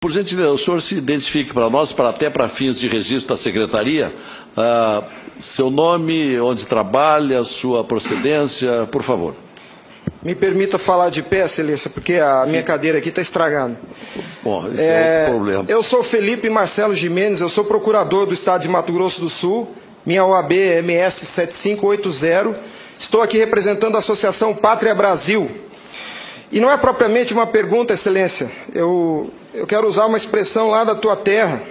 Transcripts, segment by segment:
Por gentileza, o senhor se identifique para nós, até para fins de registro da secretaria, seu nome, onde trabalha, sua procedência, por favor. Me permita falar de pé, excelência, porque a minha cadeira aqui está estragada. Bom, esse é outro problema. Eu sou Felipe Marcelo Gimenez, eu sou procurador do Estado de Mato Grosso do Sul, minha OAB é MS 7580, estou aqui representando a Associação Pátria Brasil. E não é propriamente uma pergunta, excelência, eu quero usar uma expressão lá da tua terra.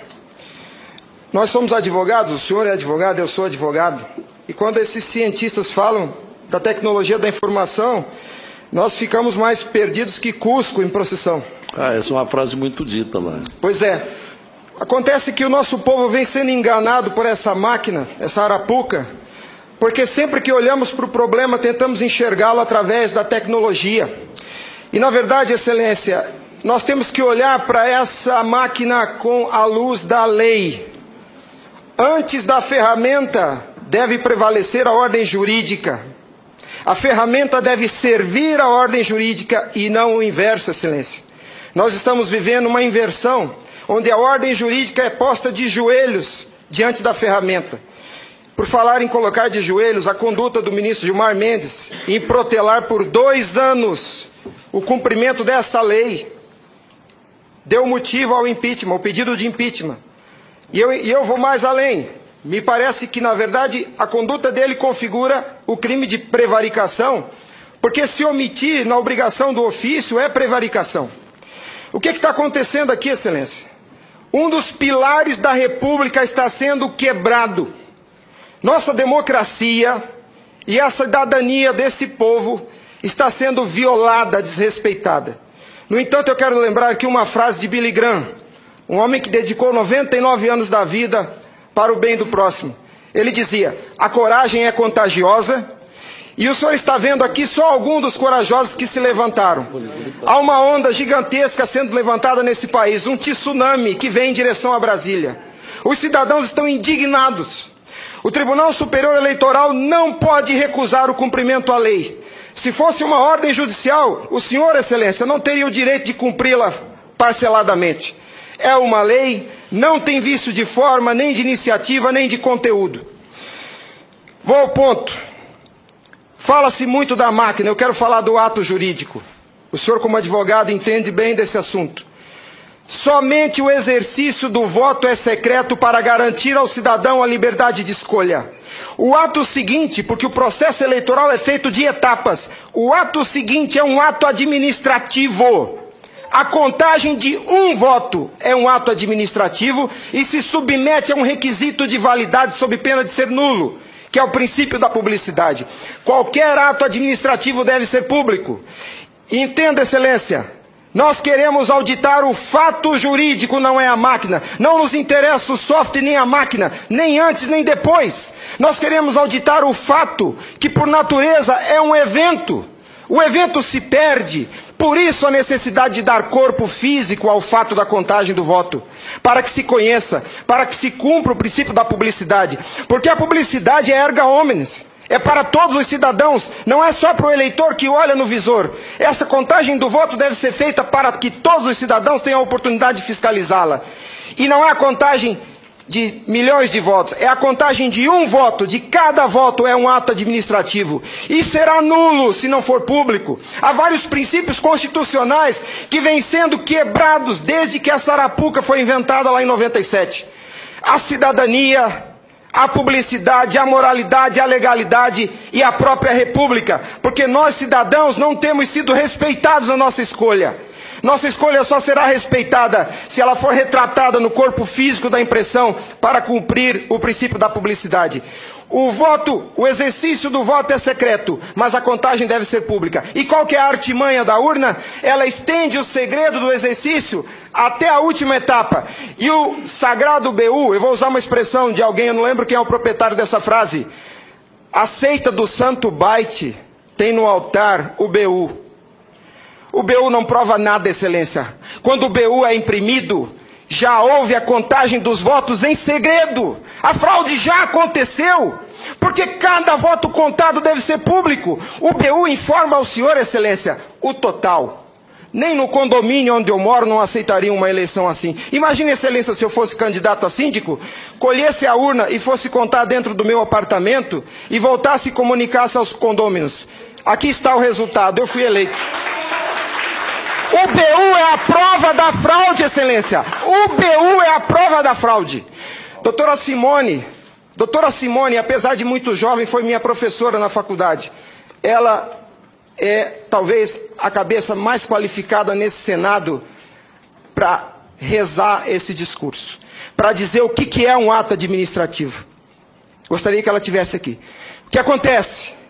Nós somos advogados, o senhor é advogado, eu sou advogado, e quando esses cientistas falam da tecnologia da informação, nós ficamos mais perdidos que Cusco em procissão. Essa é uma frase muito dita lá. Pois é. Acontece que o nosso povo vem sendo enganado por essa máquina, essa arapuca, porque sempre que olhamos para o problema, tentamos enxergá-lo através da tecnologia. E, na verdade, excelência, nós temos que olhar para essa máquina com a luz da lei. Antes da ferramenta, deve prevalecer a ordem jurídica. A ferramenta deve servir à ordem jurídica e não o inverso, excelência. Nós estamos vivendo uma inversão, onde a ordem jurídica é posta de joelhos diante da ferramenta. Por falar em colocar de joelhos, a conduta do ministro Gilmar Mendes em protelar por 2 anos o cumprimento dessa lei deu motivo ao impeachment, ao pedido de impeachment. E eu vou mais além. Me parece que, na verdade, a conduta dele configura o crime de prevaricação, porque se omitir na obrigação do ofício é prevaricação. O que está acontecendo aqui, excelência? Um dos pilares da República está sendo quebrado. Nossa democracia e a cidadania desse povo está sendo violada, desrespeitada. No entanto, eu quero lembrar aqui uma frase de Billy Graham, um homem que dedicou 99 anos da vida para o bem do próximo. Ele dizia: a coragem é contagiosa, e o senhor está vendo aqui só alguns dos corajosos que se levantaram. Há uma onda gigantesca sendo levantada nesse país, um tsunami que vem em direção a Brasília. Os cidadãos estão indignados. O Tribunal Superior Eleitoral não pode recusar o cumprimento à lei. Se fosse uma ordem judicial, o senhor, excelência, não teria o direito de cumpri-la parceladamente. É uma lei, não tem vício de forma, nem de iniciativa, nem de conteúdo. Vou ao ponto. Fala-se muito da máquina, eu quero falar do ato jurídico. O senhor, como advogado, entende bem desse assunto. Somente o exercício do voto é secreto para garantir ao cidadão a liberdade de escolha. O ato seguinte, porque o processo eleitoral é feito de etapas, o ato seguinte é um ato administrativo. A contagem de um voto é um ato administrativo e se submete a um requisito de validade sob pena de ser nulo, que é o princípio da publicidade. Qualquer ato administrativo deve ser público. Entenda, excelência, nós queremos auditar o fato jurídico, não é a máquina. Não nos interessa o software nem a máquina, nem antes nem depois. Nós queremos auditar o fato, que por natureza é um evento. O evento se perde. Por isso a necessidade de dar corpo físico ao fato da contagem do voto, para que se conheça, para que se cumpra o princípio da publicidade, porque a publicidade é erga omnes, é para todos os cidadãos, não é só para o eleitor que olha no visor. Essa contagem do voto deve ser feita para que todos os cidadãos tenham a oportunidade de fiscalizá-la. E não é a contagem de milhões de votos, é a contagem de um voto, de cada voto é um ato administrativo, e será nulo se não for público. Há vários princípios constitucionais que vêm sendo quebrados desde que a Sarapuca foi inventada lá em 97. A cidadania, a publicidade, a moralidade, a legalidade e a própria república, porque nós cidadãos não temos sido respeitados na nossa escolha. Nossa escolha só será respeitada se ela for retratada no corpo físico da impressão para cumprir o princípio da publicidade. O exercício do voto é secreto, mas a contagem deve ser pública. E qual que é a artimanha da urna? Ela estende o segredo do exercício até a última etapa. E o sagrado BU, eu vou usar uma expressão de alguém, eu não lembro quem é o proprietário dessa frase. A seita do santo byte tem no altar o BU. O BU não prova nada, excelência. Quando o BU é imprimido, já houve a contagem dos votos em segredo. A fraude já aconteceu, porque cada voto contado deve ser público. O BU informa ao senhor, excelência, o total. nem no condomínio onde eu moro não aceitariam uma eleição assim. Imagine, excelência, se eu fosse candidato a síndico, colhesse a urna e fosse contar dentro do meu apartamento e voltasse e comunicasse aos condôminos. Aqui está o resultado, eu fui eleito. O BU é a prova da fraude, excelência. O BU é a prova da fraude. Doutora Simone, apesar de muito jovem, foi minha professora na faculdade. Ela é talvez a cabeça mais qualificada nesse Senado para rezar esse discurso, para dizer o que é um ato administrativo. Gostaria que ela estivesse aqui. O que acontece?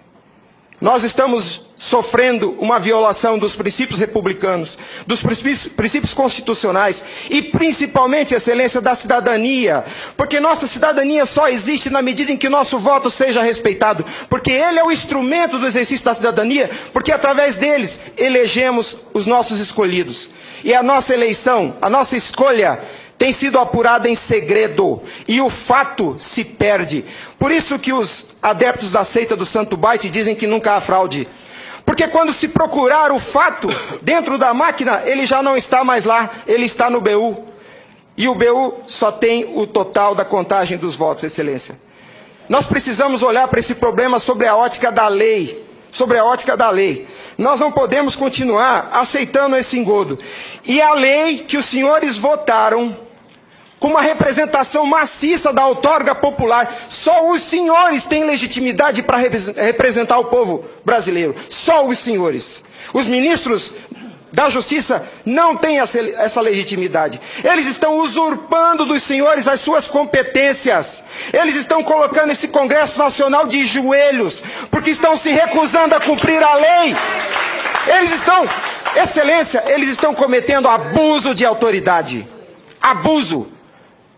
Nós estamos sofrendo uma violação dos princípios republicanos, dos princípios constitucionais e principalmente, excelência, da cidadania, porque nossa cidadania só existe na medida em que nosso voto seja respeitado, porque ele é o instrumento do exercício da cidadania, porque através deles elegemos os nossos escolhidos. E a nossa eleição, a nossa escolha tem sido apurada em segredo e o fato se perde. Por isso que os adeptos da seita do Santo Baite dizem que nunca há fraude. Porque quando se procurar o fato dentro da máquina, ele já não está mais lá, ele está no BU. E o BU só tem o total da contagem dos votos, excelência. Nós precisamos olhar para esse problema sobre a ótica da lei. Sobre a ótica da lei. Nós não podemos continuar aceitando esse engodo. E a lei que os senhores votaram, com uma representação maciça da outorga popular, só os senhores têm legitimidade para representar o povo brasileiro. Só os senhores. Os ministros da Justiça não têm essa legitimidade. Eles estão usurpando dos senhores as suas competências. Eles estão colocando esse Congresso Nacional de joelhos, porque estão se recusando a cumprir a lei. Eles estão, excelência, eles estão cometendo abuso de autoridade. Abuso.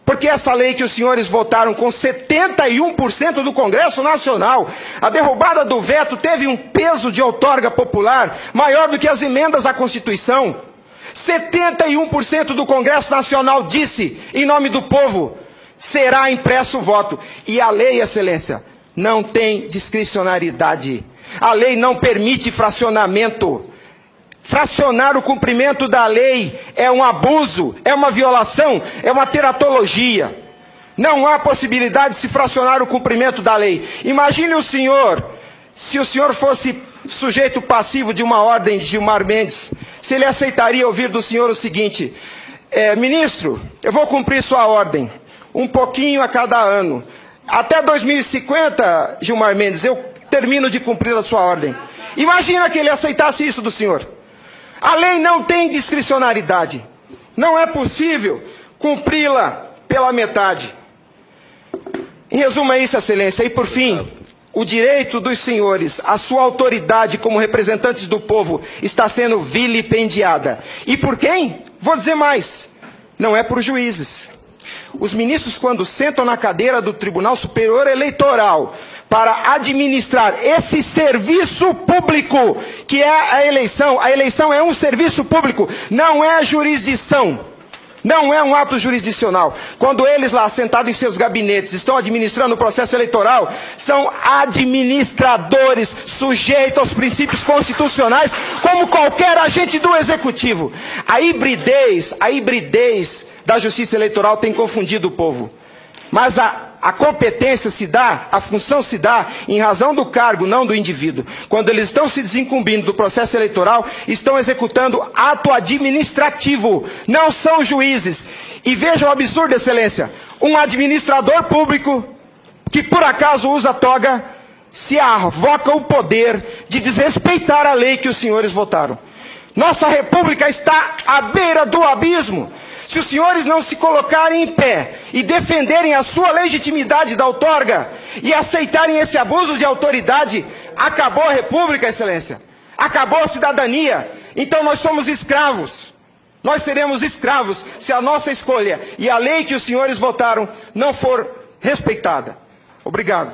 Porque essa lei que os senhores votaram com 71% do Congresso Nacional, a derrubada do veto teve um peso de outorga popular maior do que as emendas à Constituição. 71% do Congresso Nacional disse, em nome do povo, será impresso o voto. E a lei, excelência, não tem discricionariedade. A lei não permite fracionamento. Fracionar o cumprimento da lei é um abuso, é uma violação, é uma teratologia. Não há possibilidade de se fracionar o cumprimento da lei. Imagine o senhor, se o senhor fosse sujeito passivo de uma ordem de Gilmar Mendes, se ele aceitaria ouvir do senhor o seguinte: ministro, eu vou cumprir sua ordem, um pouquinho a cada ano. Até 2050, Gilmar Mendes, eu termino de cumprir a sua ordem. Imagina que ele aceitasse isso do senhor. A lei não tem discricionariedade. Não é possível cumpri-la pela metade. Em resumo, é isso, excelência. E por fim, o direito dos senhores, a sua autoridade como representantes do povo está sendo vilipendiada. E por quem? Vou dizer mais. Não é por juízes. Os ministros, quando sentam na cadeira do Tribunal Superior Eleitoral para administrar esse serviço público, que é a eleição é um serviço público, não é jurisdição, não é um ato jurisdicional. Quando eles lá, sentados em seus gabinetes, estão administrando o processo eleitoral, são administradores sujeitos aos princípios constitucionais, como qualquer agente do executivo. A hibridez da justiça eleitoral tem confundido o povo. Mas a competência se dá, a função se dá em razão do cargo, não do indivíduo. Quando eles estão se desincumbindo do processo eleitoral, estão executando ato administrativo, não são juízes. E vejam o absurdo, excelência, um administrador público que por acaso usa toga, se arvoca o poder de desrespeitar a lei que os senhores votaram. Nossa república está à beira do abismo. Se os senhores não se colocarem em pé e defenderem a sua legitimidade da outorga e aceitarem esse abuso de autoridade, acabou a república, excelência. Acabou a cidadania. Então nós somos escravos. Nós seremos escravos se a nossa escolha e a lei que os senhores votaram não for respeitada. Obrigado.